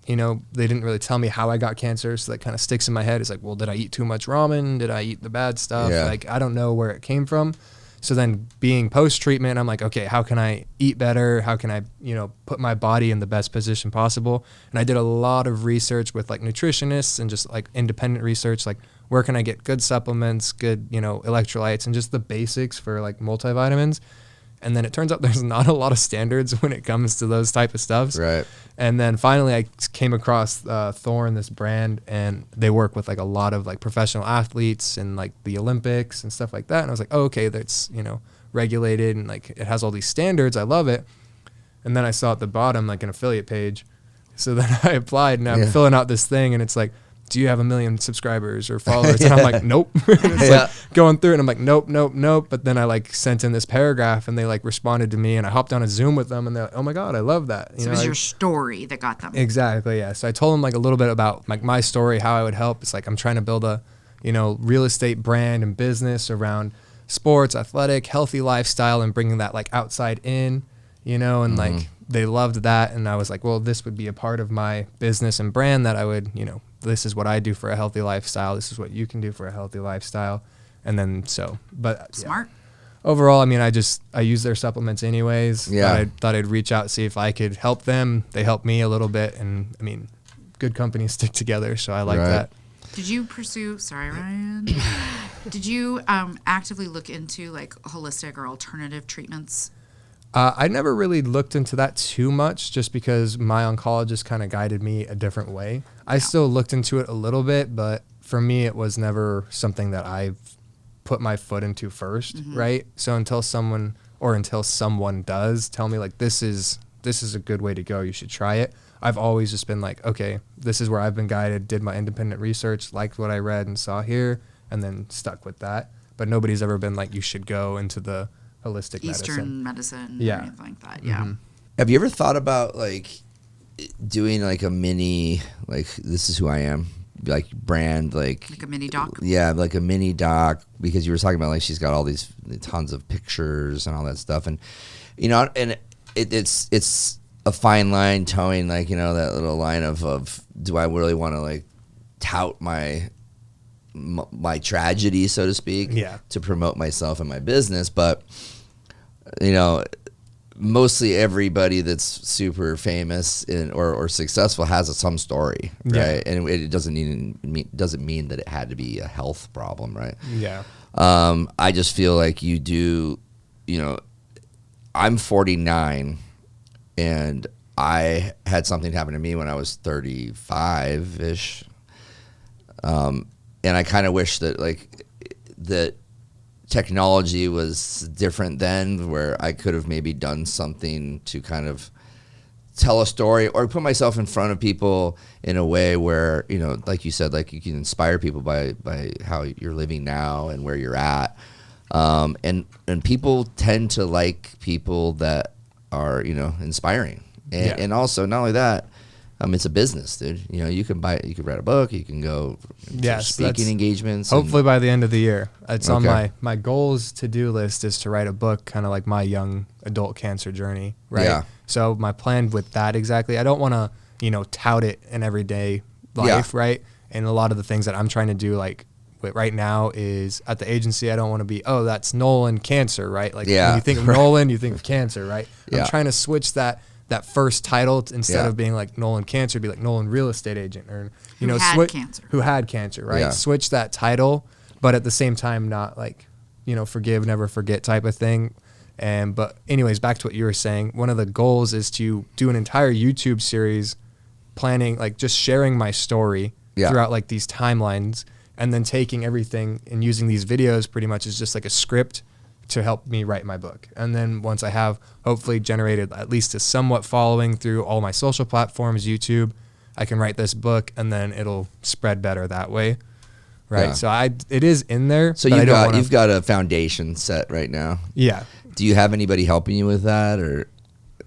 you know, they didn't really tell me how I got cancer, so that kind of sticks in my head. It's like, well, did I eat too much ramen? Did I eat the bad stuff? Yeah. Like, I don't know where it came from. So then being post-treatment, I'm like, okay, how can I eat better? How can I, you know, put my body in the best position possible? And I did a lot of research with like nutritionists and just like independent research, like where can I get good supplements, good, you know, electrolytes, and just the basics for like multivitamins. And then it turns out there's not a lot of standards when it comes to those type of stuffs. Right. And then finally I came across Thorn, this brand, and they work with like a lot of like professional athletes and like the Olympics and stuff like that. And I was like, oh, okay, that's, you know, regulated and like it has all these standards. I love it. And then I saw at the bottom like an affiliate page. So then I applied and I'm filling out this thing and it's like, do you have 1 million subscribers or followers? And I'm like, nope. And it's like going through it and I'm like, nope. But then I like sent in this paragraph and they like responded to me and I hopped on a Zoom with them and they're like, oh my God, I love that. So it was your story that got them. Exactly, yeah. So I told them like a little bit about like my story, how I would help. It's like I'm trying to build a, you know, real estate brand and business around sports, athletic, healthy lifestyle and bringing that like outside in, you know, and like they loved that. And I was like, well, this would be a part of my business and brand that I would, you know, this is what I do for a healthy lifestyle. This is what you can do for a healthy lifestyle. And then but smart. Overall, I mean, I use their supplements anyways. Yeah. Thought I'd reach out, see if I could help them. They helped me a little bit. And I mean, good companies stick together. So I like that. Did you pursue, sorry, Ryan, did you actively look into like holistic or alternative treatments? I never really looked into that too much just because my oncologist kind of guided me a different way. I still looked into it a little bit, but for me, it was never something that I've put my foot into first, right? So until someone does tell me like, this is a good way to go, you should try it. I've always just been like, okay, this is where I've been guided, did my independent research, liked what I read and saw here, and then stuck with that. But nobody's ever been like, you should go into the holistic Eastern medicine or anything like that. Have you ever thought about like doing like a mini, like this is who I am, like brand, like a mini doc? Yeah, like a mini doc, because you were talking about like she's got all these tons of pictures and all that stuff, and you know, and it's a fine line towing like, you know, that little line of do I really want to like tout my tragedy, so to speak, to promote myself and my business. But you know, mostly everybody that's super famous or successful has some story, right? And it doesn't mean that it had to be a health problem, right? I just feel like you do, you know, I'm 49 and I had something happen to me when I was 35-ish. And I kind of wish that like that technology was different then, where I could have maybe done something to kind of tell a story or put myself in front of people in a way where, you know, like you said, like you can inspire people by how you're living now and where you're at. And people tend to like people that are, you know, inspiring. And also not only that, it's a business, dude. You know, you can write a book, you can go speaking engagements. Hopefully by the end of the year. It's on my goals to-do list is to write a book, kind of like my young adult cancer journey, right? Yeah. So my plan with that exactly, I don't want to, you know, tout it in everyday life, right? And a lot of the things that I'm trying to do, like right now is at the agency, I don't want to be, oh, that's Nolan cancer, right? Like when you think of Nolan, you think of cancer, right? I'm trying to switch that first title instead of being like Nolan cancer, be like Nolan real estate agent, or you know, who had cancer, right? Switch that title, but at the same time not like, you know, forgive, never forget type of thing. But anyways, back to what you were saying, one of the goals is to do an entire YouTube series planning, like just sharing my story throughout like these timelines and then taking everything and using these videos pretty much as just like a script to help me write my book. And then once I have hopefully generated at least a somewhat following through all my social platforms, YouTube, I can write this book and then it'll spread better that way. Right. Yeah. So it is in there. So you've got a foundation set right now. Yeah. Do you have anybody helping you with that, or?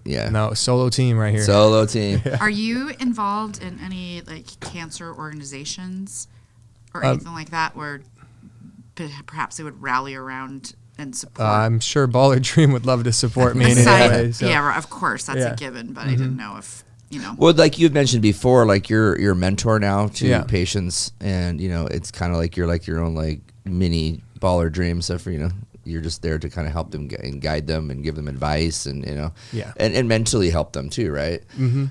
Yeah. No, solo team right here. Solo team. Are you involved in any like cancer organizations or anything like that where perhaps they would rally around and support? I'm sure Baller Dream would love to support me in Aside- any way. So. Yeah, of course, that's Yeah. a given, but I didn't know if, you know. Well, like you've mentioned before, like you're a mentor now to Yeah. patients, and you know it's kind of like you're like your own like mini Baller Dream. So for you're just there to kind of help them and guide them and give them advice, and Yeah. and mentally help them too, right? Mm-hmm.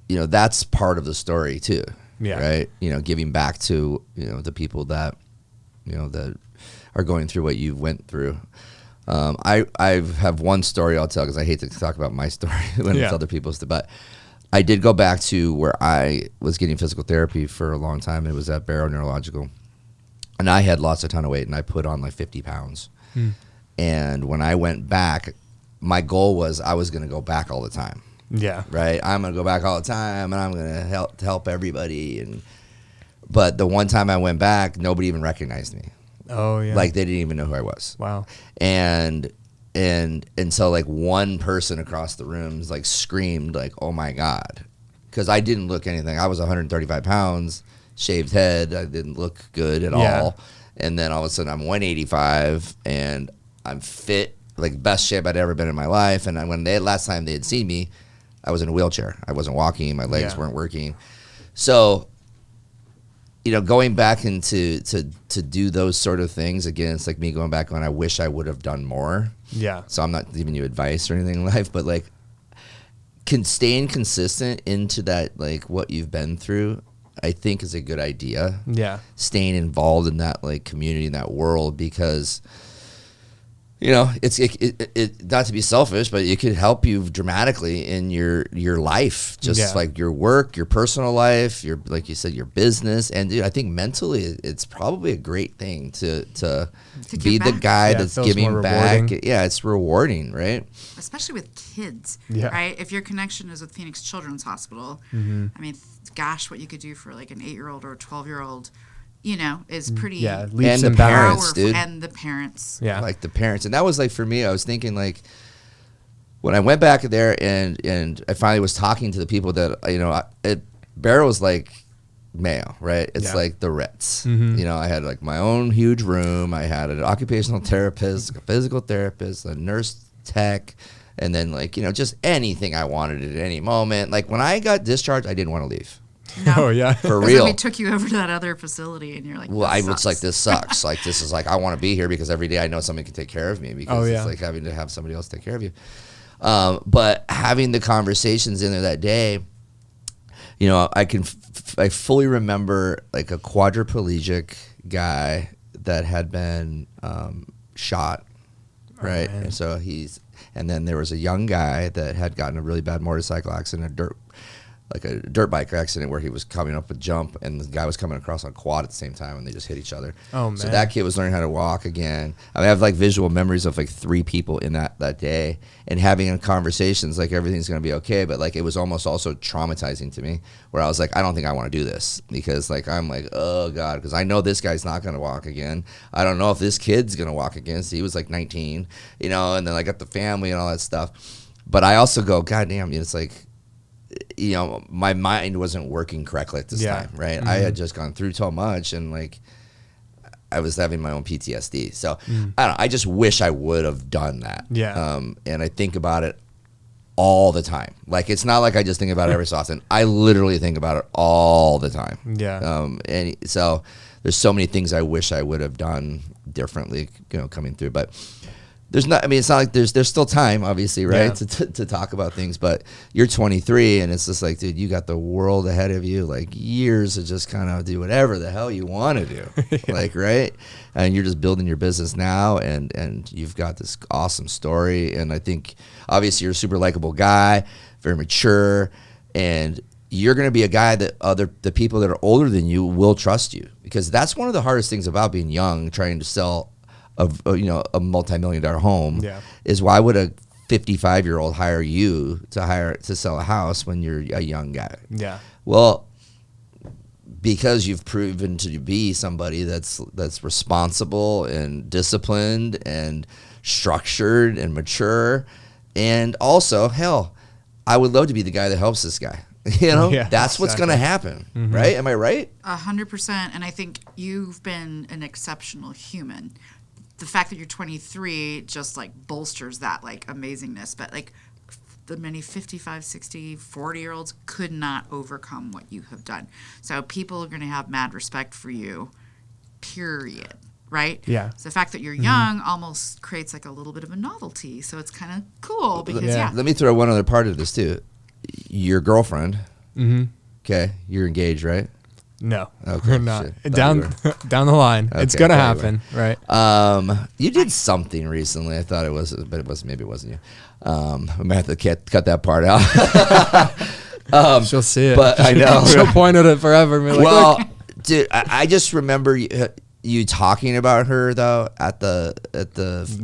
That's part of the story too. Yeah. Right. Giving back to the people that that are going through what you went through. I have one story I'll tell because I hate to talk about my story when it's other people's, but I did go back to where I was getting physical therapy for a long time. It was at Barrow Neurological. And I had lost a ton of weight, and I put on like 50 pounds. And when I went back, my goal was I was going to go back all the time. Yeah. Right? I'm going to go back all the time, and I'm going to help everybody. But the one time I went back, nobody even recognized me. Oh, yeah. Like they didn't even know who I was. Wow. And so like one person across the room like screamed like, "Oh my God," because I didn't look anything. I was 135 pounds. Shaved head. I didn't look good at all. And then all of a sudden I'm 185 and I'm fit, like best shape I'd ever been in my life. And when last time they had seen me, I was in a wheelchair. I wasn't walking. My legs weren't working. So, going back into to do those sort of things again, it's like me going back on. I wish I would have done more. Yeah. So I'm not giving you advice or anything in life, but like, staying consistent into that, like what you've been through, I think is a good idea. Yeah. Staying involved in that like community, in that world, because it's not to be selfish, but it could help you dramatically in your life, just like your work, your personal life, your, like you said, your business. And dude, I think mentally it's probably a great thing to be the guy that's giving back. Yeah, it's rewarding, right? Especially with kids, Yeah. right? If your connection is with Phoenix Children's Hospital, Mm-hmm. I mean, gosh, what you could do for like an 8-year-old or a 12-year-old, is pretty Yeah. Leaps And and the bounds. parents, powerful. dude. And the parents. Yeah. Like the parents. And that was like, for me, I was thinking like, when I went back there and I finally was talking to the people that, Barrow's like Mayo, right? It's like the Ritz. Mm-hmm. I had like my own huge room. I had an occupational therapist, a physical therapist, a nurse tech, and then like, just anything I wanted at any moment. Like when I got discharged, I didn't want to leave. No. Oh, yeah. For 'Cause real. then we took you over to that other facility, and you're like, Well, this I was sucks. like, this sucks. Like, this is like, I want to be here because every day I know somebody can take care of me, because Oh, yeah. it's like having to have somebody else take care of you. But having the conversations in there that day, I fully remember like a quadriplegic guy that had been shot, right? man. And so and then there was a young guy that had gotten a really bad motorcycle accident, a dirt bike accident where he was coming up a jump and the guy was coming across on a quad at the same time and they just hit each other. Oh, man. So that kid was learning how to walk again. I have like visual memories of like 3 people in that day and having conversations like everything's going to be okay. But like it was almost also traumatizing to me, where I was like, I don't think I want to do this, because like I'm like, oh God, because I know this guy's not going to walk again. I don't know if this kid's going to walk again. So he was like 19, and then I got the family and all that stuff. But I also go, God damn, it's like, my mind wasn't working correctly at this time, right? Mm-hmm. I had just gone through so much, and like I was having my own PTSD. So I don't know, I just wish I would have done that. Yeah. And I think about it all the time. Like it's not like I just think about it every so often. I literally think about it all the time. Yeah. And so there's so many things I wish I would have done differently, coming through. But it's not like there's still time, obviously, right, to talk about things. But you're 23, and it's just like, dude, you got the world ahead of you, like years to just kind of do whatever the hell you want to do, like, right? And you're just building your business now, and you've got this awesome story. And I think, obviously, you're a super likable guy, very mature, and you're going to be a guy that the people that are older than you will trust you, because that's one of the hardest things about being young, trying to sell a multi-million-dollar home. Is why would a 55-year-old hire you to sell a house when you're a young guy? Well, because you've proven to be somebody that's responsible and disciplined and structured and mature, and also, hell, I would love to be the guy that helps this guy. That's what's going to happen, right? Am I right? 100%. And I think you've been an exceptional human. The fact that you're 23 just like bolsters that like amazingness. But like the many 55, 60, 40-year-olds could not overcome what you have done. So people are going to have mad respect for you, period. Right? So the fact that you're young almost creates like a little bit of a novelty. So it's kind of cool because, Let me throw one other part of this too. Your girlfriend, okay, you're engaged, right? No, okay, we're not. Down the line. Okay, it's going to happen, right? You did something recently. I thought it was, but it was, maybe it wasn't you. I might have to cut that part out. She'll see it. But I know. She'll point at it forever. And be like, well, dude, I just remember you talking about her though at the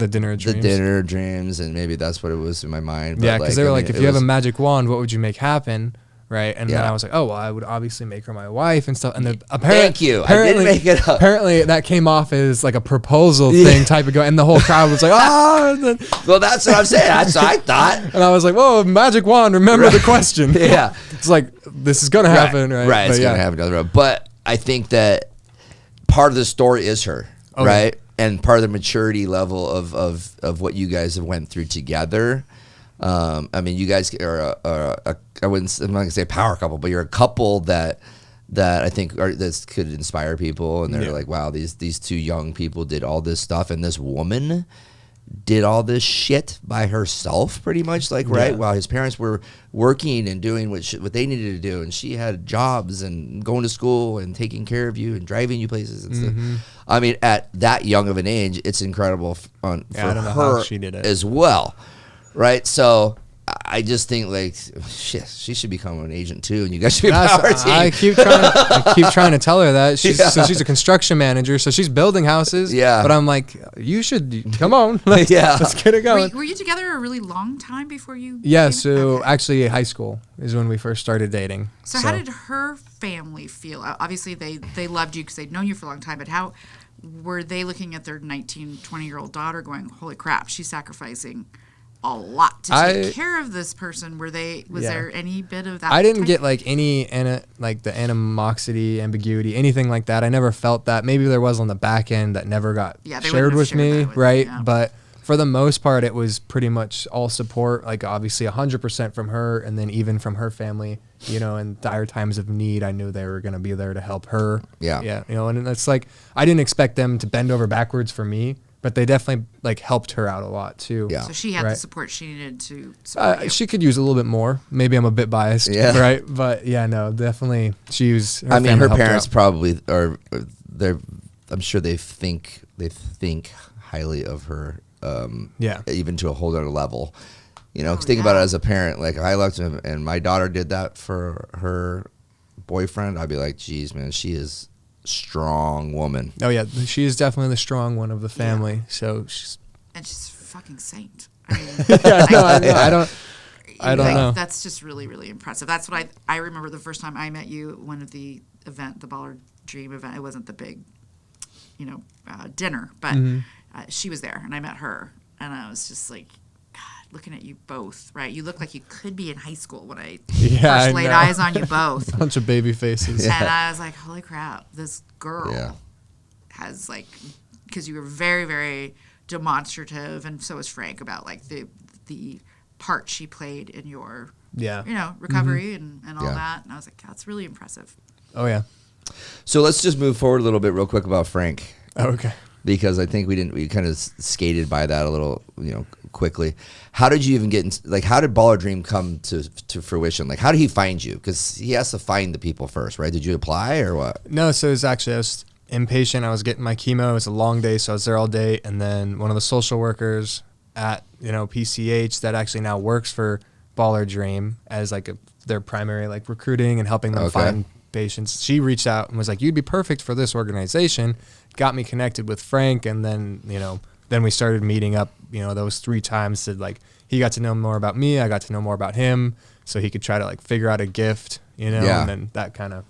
dinner of dreams. The dinner of dreams, and maybe that's what it was in my mind. But because they were like, if you have a magic wand, what would you make happen? Right, and then I was like, oh well, I would obviously make her my wife and stuff. And then thank you. I didn't make it up. Apparently, that came off as like a proposal thing type of go, and the whole crowd was like, ah. Well, that's what I'm saying. That's what I thought. And I was like, whoa, magic wand. Remember the question. It's like this is gonna happen, right? Right, it's gonna happen down the road. But I think that part of the story is her, right? And part of the maturity level of what you guys have went through together. I mean, you guys are I'm not gonna say power couple, but you're a couple that I think that could inspire people, and they're like, wow, these two young people did all this stuff, and this woman did all this shit by herself, pretty much, like, right? While his parents were working and doing what they needed to do, and she had jobs and going to school and taking care of you and driving you places and stuff. I mean, at that young of an age, it's incredible for her she did it as well. Right, so I just think like, shit, she should become an agent too, and you guys should be a power team. I keep trying to tell her that. So she's a construction manager, so she's building houses. But I'm like, you should come on. Let's get it going. Were you together a really long time before you? So actually, high school is when we first started dating. So how did her family feel? Obviously, they loved you because they'd known you for a long time. But how were they looking at their 19, 20-year-old daughter, going, "Holy crap, she's sacrificing a lot to take care of this person"? Was there any bit of that? I didn't get like the animosity, ambiguity, anything like that. I never felt that. Maybe there was on the back end that never got shared with me, right? But for the most part, it was pretty much all support, like obviously 100% from her, and then even from her family, in dire times of need, I knew they were going to be there to help her. And it's like, I didn't expect them to bend over backwards for me, but they definitely like helped her out a lot too. So she had the support she needed to support you. She could use a little bit more. Maybe I'm a bit biased, right? But definitely she used. Her parents probably are. I'm sure they think highly of her. Even to a whole other level. Think about it as a parent. Like, if I loved him and my daughter did that for her boyfriend, I'd be like, geez, man, she is strong woman. Oh yeah, she is definitely the strong one of the family. So she's a fucking saint. I mean, I don't know. That's just really, really impressive. That's what I remember the first time I met you. One of the event, the Baller Dream event. It wasn't the big, dinner, but she was there, and I met her, and I was just like, God, looking at you both. Right, you look like you could be in high school when I first laid eyes on you both. Bunch of baby faces. And I was like, holy crap, this girl has like, because you were very, very demonstrative, and so was Frank about like the part she played in your recovery and all that. And I was like, that's really impressive. Oh yeah. So let's just move forward a little bit real quick about Frank. Okay. Because I think we kind of skated by that a little, quickly. How did you even get into, like, how did Baller Dream come to fruition? Like, how did he find you? Because he has to find the people first, right? Did you apply or what? No, so it was actually, I was impatient. I was getting my chemo. It was a long day, so I was there all day. And then one of the social workers at, PCH that actually now works for Baller Dream as like a their primary like recruiting and helping them Okay. find patients. She reached out and was like, "You'd be perfect for this organization." Got me connected with Frank, and then then we started meeting up. Those 3 times. To like, he got to know more about me, I got to know more about him, so he could try to like figure out a gift, Yeah. and then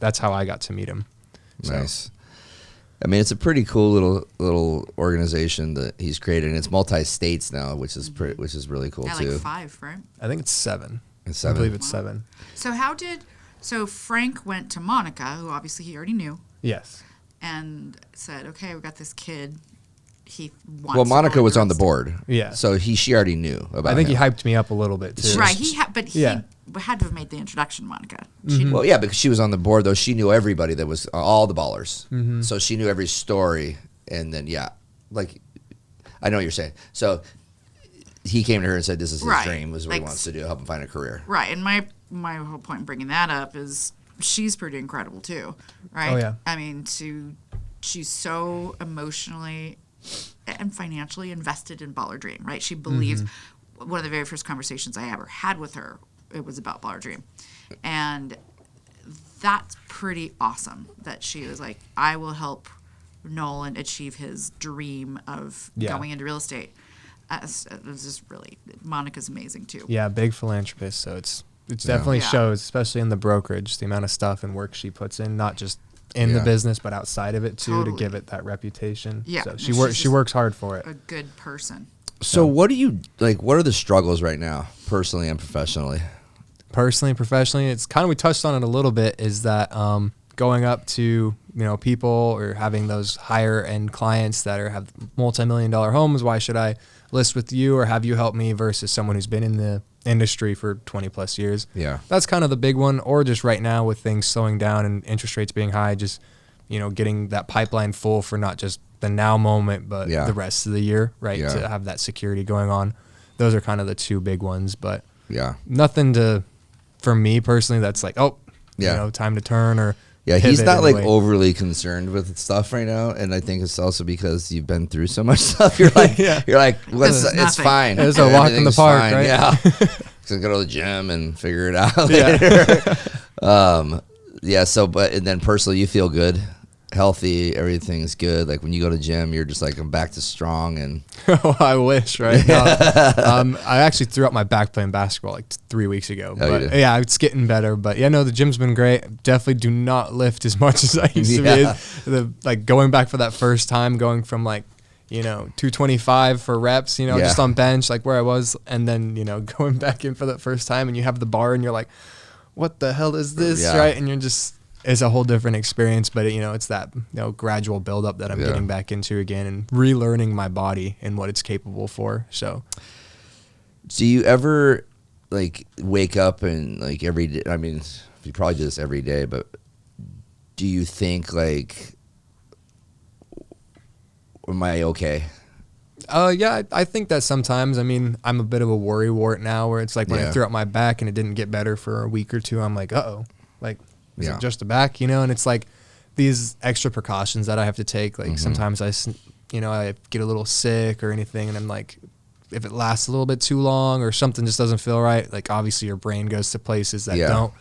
that's how I got to meet him. So, Nice. I mean, it's a pretty cool little organization that he's created, and it's multi-states now, which is really cool Yeah, too. like 5, right? I think it's 7. It's I 7. believe it's 7. So Frank went to Monica, who obviously he already knew, Yes. and said, "Okay, we got this kid. He wants." Well, to Monica go was into on the real board. Yeah. So she already knew about I think him. he hyped me up a little bit too. estate. Right. But he Yeah. had to have made the introduction, Monica. Well, yeah, because she was on the board, though. She knew everybody that was all the ballers. Mm-hmm. So she knew every story. And then, like, I know what you're saying. So he came to her and said, this is his Right. dream, was what he Like, wants to do, help him find a career. Right. And my whole point in bringing that up is she's pretty incredible too, right? Oh, yeah. I mean, she's so emotionally and financially invested in Baller Dream, right? She believes. One of the very first conversations I ever had with her, it was about Baller Dream, and that's pretty awesome. That she was like, I will help Nolan achieve his dream of Yeah. going into real estate. It was just really, Monica's amazing too. Yeah, big philanthropist. So it's definitely Yeah. shows, especially in the brokerage, the amount of stuff and work she puts in, not just in the Yeah. business, but outside of it too, Totally. to give it that reputation. Yeah, So no, she she's works. She just works hard for it. A good person. So what do you, like, what are the struggles right now, personally and professionally? Personally, professionally, it's kind of, we touched on it a little bit, is that going up to people or having those higher end clients that have multi-million-dollar homes. Why should I list with you or have you help me versus someone who's been in the industry for 20 plus years? Yeah. That's kind of the big one. Or just right now with things slowing down and interest rates being high, just getting that pipeline full for not just the now moment, but Yeah. the rest of the year, right? Yeah. To have that security going on. Those are kind of the 2 big ones, but Yeah. nothing for me personally, that's like, Yeah. time to turn or Yeah, he's pivot not in a like way. overly concerned with stuff right now, and I think it's also because you've been through so much stuff. You're like, Yeah. what's, It's it's nothing. fine. It's a walk in the Everything's park, fine. right? Yeah, so go to the gym and figure it out Yeah. later. Yeah. So, and then personally, you feel good, healthy, everything's good. Like when you go to gym, you're just like, I'm back to strong, and Oh, I wish, right? No, I actually threw out my back playing basketball like 3 weeks ago. Oh, you But did? yeah, it's getting better. But yeah, no, the gym's been great. Definitely do not lift as much as I used Yeah. to be. Like going back for that first time, going from like 225 for reps, Yeah. just on bench, like where I was, and then going back in for that first time, and you have the bar, and you're like, what the hell is this, Yeah. right? And you're just, it's a whole different experience, but it's that gradual buildup that I'm Yeah. getting back into again and relearning my body and what it's capable for. So do you ever like wake up and like every day? I mean, you probably do this every day, but do you think like, am I okay? yeah, I think that sometimes, I mean, I'm a bit of a worry wart now where it's like when Yeah. I threw out my back and it didn't get better for a week or two, I'm like, uh-oh, like, is Yeah. it just a back, and it's like these extra precautions that I have to take. Like sometimes I get a little sick or anything, and I'm like, if it lasts a little bit too long or something just doesn't feel right, like obviously your brain goes to places that Yeah. don't.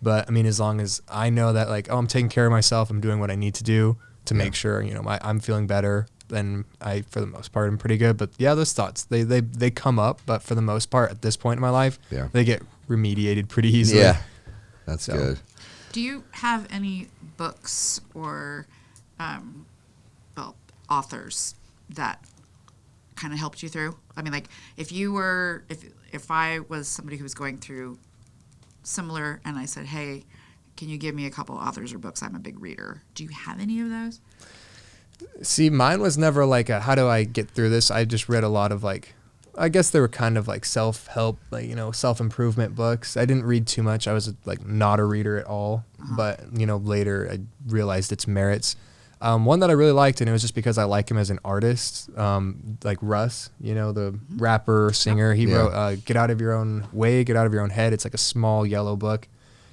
But I mean, as long as I know that like, I'm taking care of myself, I'm doing what I need to do to make sure, I'm feeling better, then for the most part, I'm pretty good. But yeah, those thoughts, they come up, but for the most part at this point in my life, Yeah. they get remediated pretty easily. Yeah, that's So. good. Do you have any books or, authors that kind of helped you through? I mean, like if I was somebody who was going through similar, and I said, hey, can you give me a couple authors or books? I'm a big reader. Do you have any of those? See, mine was never like how do I get through this? I just read a lot of like, I guess they were kind of like self-help, like, self-improvement books. I didn't read too much. I was like not a reader at all. But, later I realized its merits. One that I really liked, and it was just because I like him as an artist, like Russ, the rapper, singer. He Yeah. wrote Get Out of Your Own Way, Get Out of Your Own Head. It's like a small yellow book.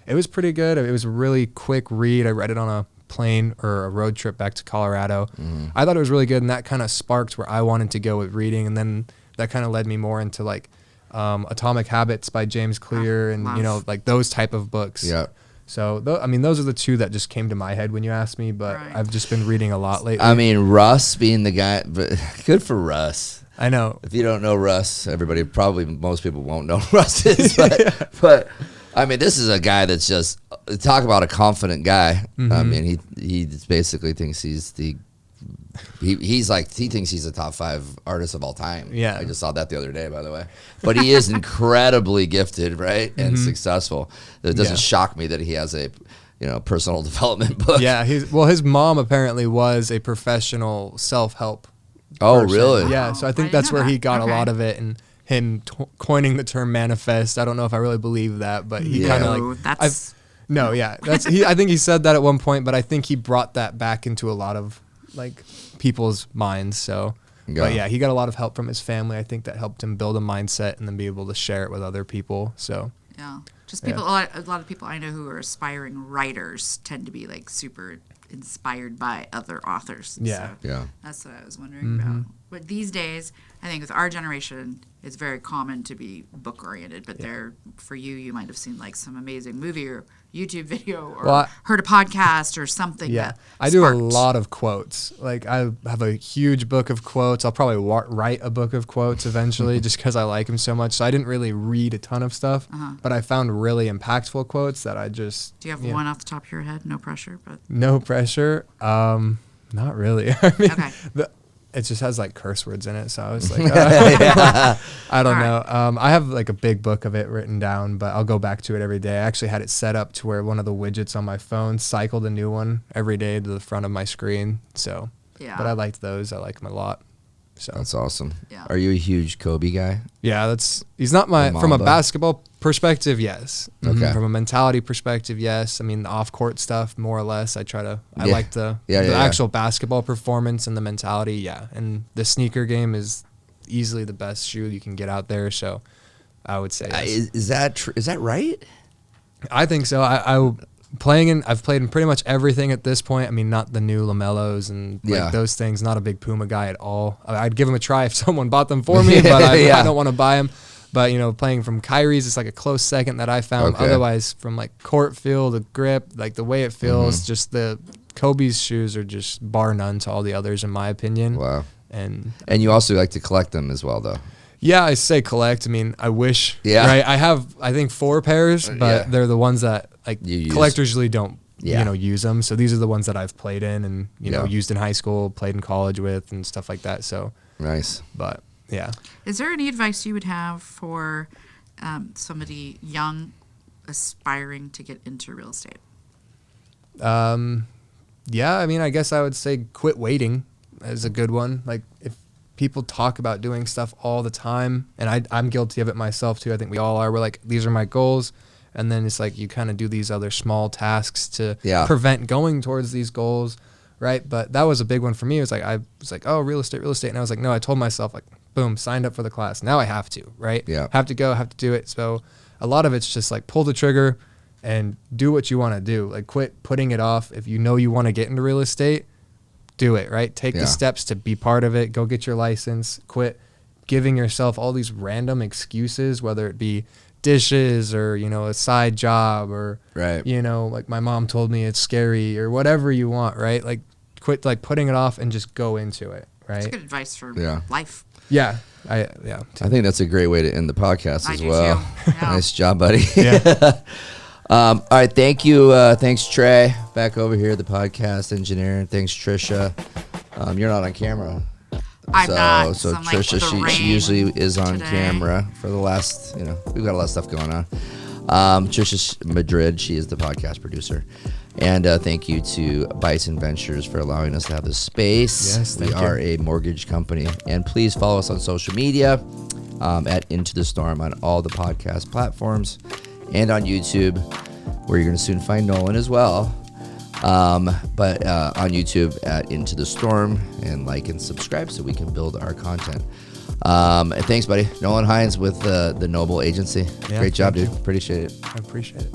It was pretty good. It was a really quick read. I read it on a plane or a road trip back to Colorado. I thought it was really good, and that kind of sparked where I wanted to go with reading, and then that kind of led me more into like Atomic Habits by James Clear, and like those type of books. Yeah. So those are the two that just came to my head when you asked me, but I've just been reading a lot lately. I mean, Russ being the guy, but good for Russ. I know. If you don't know Russ, most people won't know who Russ is, but I mean, this is a guy that's just, talk about a confident guy. Mm-hmm. I mean, he basically thinks he thinks he's the top 5 artist of all time. Yeah. I just saw that the other day, by the way. But he is incredibly gifted, right? And successful. It doesn't shock me that he has a, personal development book. Yeah. His mom apparently was a professional self-help Oh, person. really? Yeah. So I think I didn't that's know where he that. got Okay. a lot of it, and him coining the term manifest. I don't know if I really believe that, but he kind of No, like, that's no, yeah, I think he said that at one point, but I think he brought that back into a lot of like people's minds. So, but yeah, he got a lot of help from his family. I think that helped him build a mindset and then be able to share it with other people. So, yeah. Just people. A lot of people I know who are aspiring writers tend to be like super inspired by other authors. Yeah. So Yeah. that's what I was wondering about. But these days, I think with our generation, it's very common to be book oriented. But for you might have seen like some amazing movie or YouTube video or heard a podcast or something. yeah, that I do a sparked. lot of quotes. Like I have a huge book of quotes. I'll probably write a book of quotes eventually just because I like them so much. So I didn't really read a ton of stuff, but I found really impactful quotes that I just. Do you have one off the top of your head? No pressure, but No pressure. Not really. I mean, Okay. it just has like curse words in it, so I was like, I don't All know. I have like a big book of it written down, but I'll go back to it every day. I actually had it set up to where one of the widgets on my phone cycled a new one every day to the front of my screen. So, Yeah. but I liked those. I like them a lot. So That's awesome. Yeah. Are you a huge Kobe guy? yeah, he's not from a Mamba? basketball perspective, yes. Okay. From a mentality perspective, yes. I mean, the off-court stuff, more or less. I Yeah. like the Yeah. actual basketball performance and the mentality, yeah. And the sneaker game is easily the best shoe you can get out there, so I would say yes. Is that right? I think so. I've played in pretty much everything at this point. I mean, not the new LaMelos and like those things. Not a big Puma guy at all. I'd give them a try if someone bought them for me, but I don't want to buy them. But playing from Kyrie's, it's like a close second that I found. Okay. Otherwise, from like court feel, the grip, like the way it feels, just the Kobe's shoes are just bar none to all the others in my opinion. Wow. And you also like to collect them as well, though. yeah, I say collect. I mean, I wish. Yeah. Right. I have, I think 4 pairs, but they're the ones that like You use. collectors usually don't, Yeah. use them. So these are the ones that I've played in and, Yeah. used in high school, played in college with and stuff like that. So, Nice. but yeah. Is there any advice you would have for somebody young aspiring to get into real estate? Yeah, I mean, I guess I would say quit waiting is a good one. Like if people talk about doing stuff all the time, and I'm guilty of it myself too. I think we all are. We're like, these are my goals. And then it's like you kind of do these other small tasks to prevent going towards these goals, right? But that was a big one for me. It was like, I was like, oh, real estate. And I was like, no, I told myself like, boom, signed up for the class. Now I have to, right? Yeah. Have to go, have to do it. So a lot of it's just like pull the trigger and do what you want to do. Like quit putting it off. If you know you want to get into real estate, do it, right? Take the steps to be part of it. Go get your license. Quit giving yourself all these random excuses, whether it be dishes or, a side job or, like my mom told me it's scary or whatever you want, right? Like quit like putting it off and just go into it, right? That's good advice for life. Yeah. I think that's a great way to end the podcast as well. Too. Yeah. Nice job, buddy. Yeah. All right, thank you. Thanks, Trey. Back over here, the podcast engineer. Thanks, Trisha. You're not on camera. I'm not. So I'm like Trisha, with the she rain usually is on today. camera for the last, we've got a lot of stuff going on. Trisha Madrid, she is the podcast producer. And thank you to Bison Ventures for allowing us to have this space. Yes, we thank are you. a mortgage company. And please follow us on social media at Into the Storm on all the podcast platforms and on YouTube, where you're going to soon find Nolan as well. But on YouTube at Into the Storm, and like and subscribe so we can build our content. And thanks, buddy. Nolan Hynes with the Noble Agency. Yeah, Great job, thank dude. Appreciate it. I appreciate it.